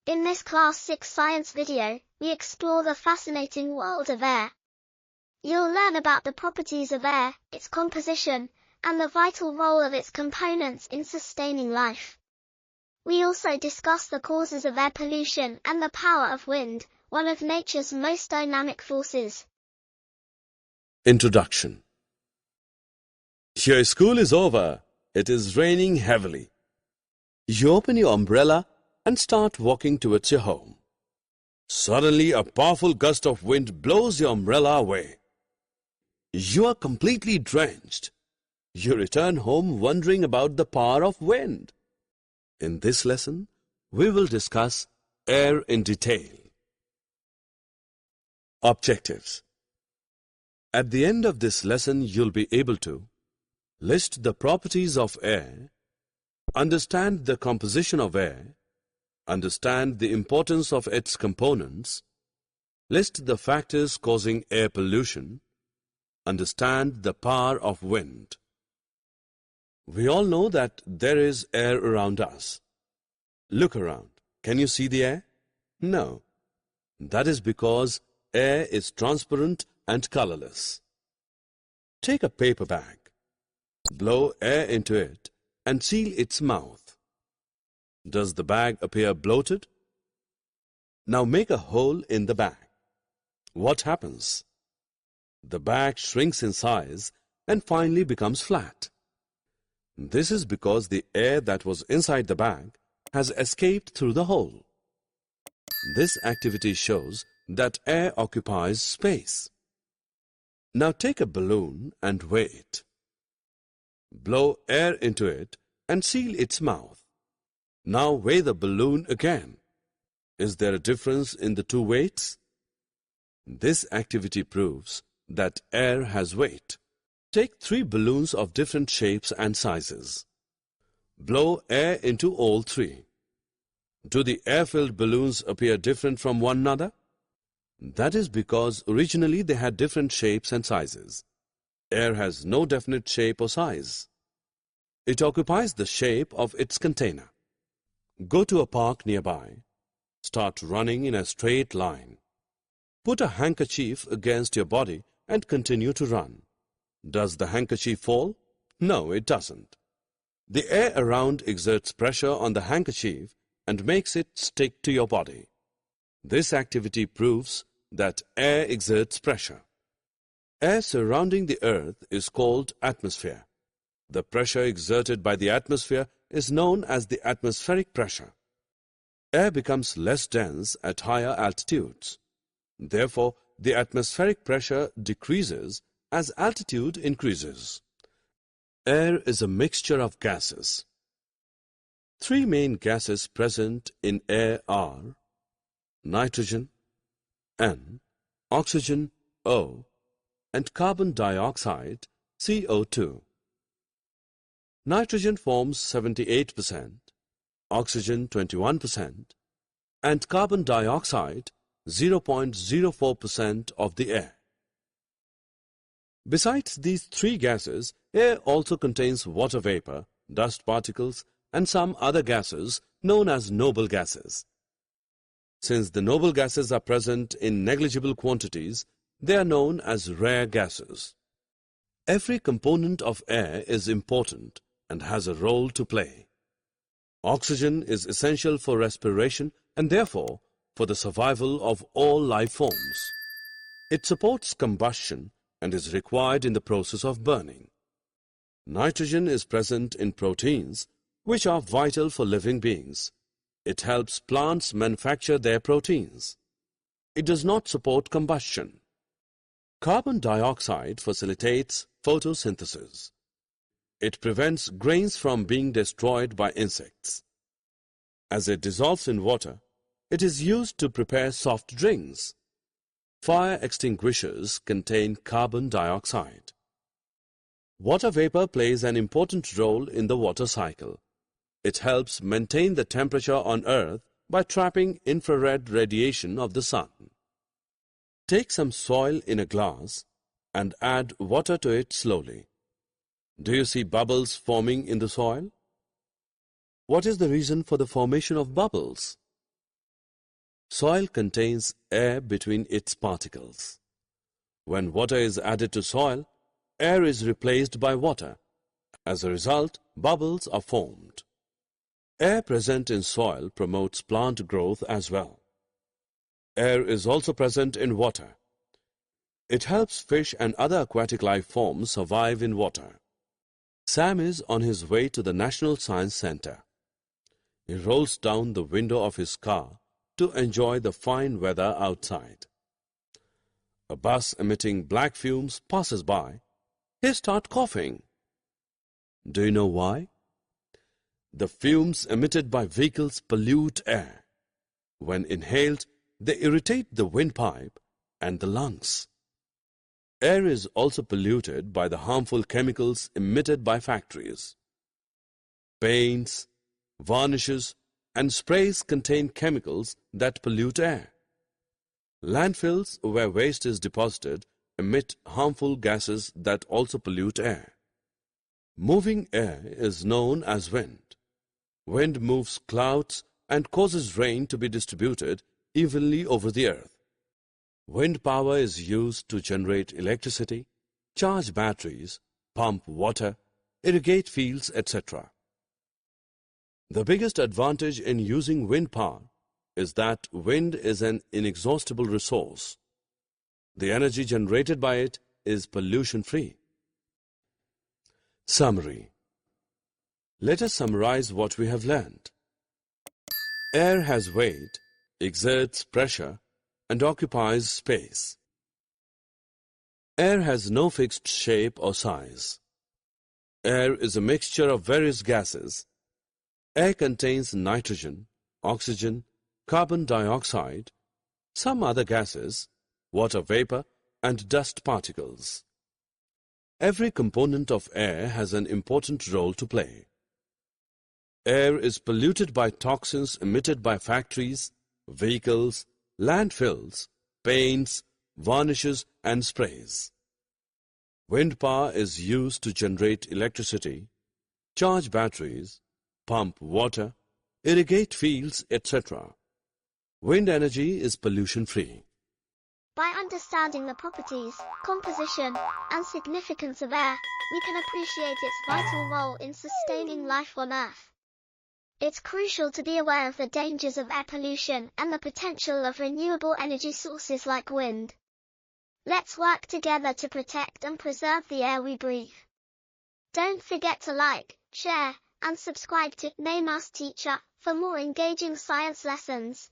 In this Class 6 science video, we explore the fascinating world of air. You'll learn about the properties of air, its composition, and the vital role of its components in sustaining life. We also discuss the causes of air pollution and the power of wind, one of nature's most dynamic forces. Introduction. Your school is over. It is raining heavily. You open your umbrella and start walking towards your home. Suddenly, a powerful gust of wind blows your umbrella away. You are completely drenched. You return home wondering about the power of wind. In this lesson, we will discuss air in detail. Objectives. At the end of this lesson, you'll be able to list the properties of air, understand the composition of air, understand the importance of its components, list the factors causing air pollution, understand the power of wind. We all know that there is air around us. Look around. Can you see the air? No. That is because air is transparent and colorless. Take a paper bag. Blow air into it and seal its mouth. Does the bag appear bloated? Now make a hole in the bag. What happens? The bag shrinks in size and finally becomes flat. This is because the air that was inside the bag has escaped through the hole. This activity shows that air occupies space. Now take a balloon and weigh it. Blow air into it and seal its mouth. Now weigh the balloon again. Is there a difference in the two weights? This activity proves that air has weight. Take 3 balloons of different shapes and sizes. Blow air into all 3. Do the air-filled balloons appear different from one another? That is because originally they had different shapes and sizes. Air has no definite shape or size. It occupies the shape of its container. Go to a park nearby. Start running in a straight line. Put a handkerchief against your body and continue to run. Does the handkerchief fall? No, it doesn't. The air around exerts pressure on the handkerchief and makes it stick to your body. This activity proves that air exerts pressure. Air surrounding the earth is called atmosphere. The pressure exerted by the atmosphere is known as the atmospheric pressure. Air becomes less dense at higher altitudes. Therefore, the atmospheric pressure decreases as altitude increases. Air is a mixture of gases. 3 main gases present in air are nitrogen, N, oxygen, O, and carbon dioxide, CO2. Nitrogen forms 78%, oxygen 21%, and carbon dioxide 0.04% of the air. Besides these 3 gases, air also contains water vapor, dust particles, and some other gases known as noble gases. Since the noble gases are present in negligible quantities, they are known as rare gases. Every component of air is important and has a role to play. Oxygen is essential for respiration and therefore for the survival of all life forms. It supports combustion and is required in the process of burning. Nitrogen is present in proteins, which are vital for living beings. It helps plants manufacture their proteins. It does not support combustion. Carbon dioxide facilitates photosynthesis. It prevents grains from being destroyed by insects. As it dissolves in water, it is used to prepare soft drinks. Fire extinguishers contain carbon dioxide. Water vapor plays an important role in the water cycle. It helps maintain the temperature on Earth by trapping infrared radiation of the sun. Take some soil in a glass and add water to it slowly. Do you see bubbles forming in the soil? What is the reason for the formation of bubbles? Soil contains air between its particles. When water is added to soil, air is replaced by water. As a result, bubbles are formed. Air present in soil promotes plant growth as well. Air is also present in water. It helps fish and other aquatic life forms survive in water. Sam is on his way to the National Science Center. He rolls down the window of his car to enjoy the fine weather outside. A bus emitting black fumes passes by. He starts coughing. Do you know why? The fumes emitted by vehicles pollute air. When inhaled, they irritate the windpipe and the lungs. Air is also polluted by the harmful chemicals emitted by factories. Paints, varnishes, and sprays contain chemicals that pollute air. Landfills where waste is deposited emit harmful gases that also pollute air. Moving air is known as wind. Wind moves clouds and causes rain to be distributed evenly over the earth. Wind power is used to generate electricity, charge batteries, pump water, irrigate fields, etc. The biggest advantage in using wind power is that wind is an inexhaustible resource. The energy generated by it is pollution-free. Summary. Let us summarize what we have learned. Air has weight, exerts pressure, and occupies space. Air has no fixed shape or size. Air is a mixture of various gases. Air contains nitrogen, oxygen, carbon dioxide, some other gases, water vapor, and dust particles. Every component of air has an important role to play. Air is polluted by toxins emitted by factories, vehicles, landfills, paints, varnishes, and sprays. Wind power is used to generate electricity, charge batteries, pump water, irrigate fields, etc. Wind energy is pollution-free. By understanding the properties, composition, and significance of air, we can appreciate its vital role in sustaining life on Earth. It's crucial to be aware of the dangers of air pollution and the potential of renewable energy sources like wind. Let's work together to protect and preserve the air we breathe. Don't forget to like, share, and subscribe to Name Us Teacher for more engaging science lessons.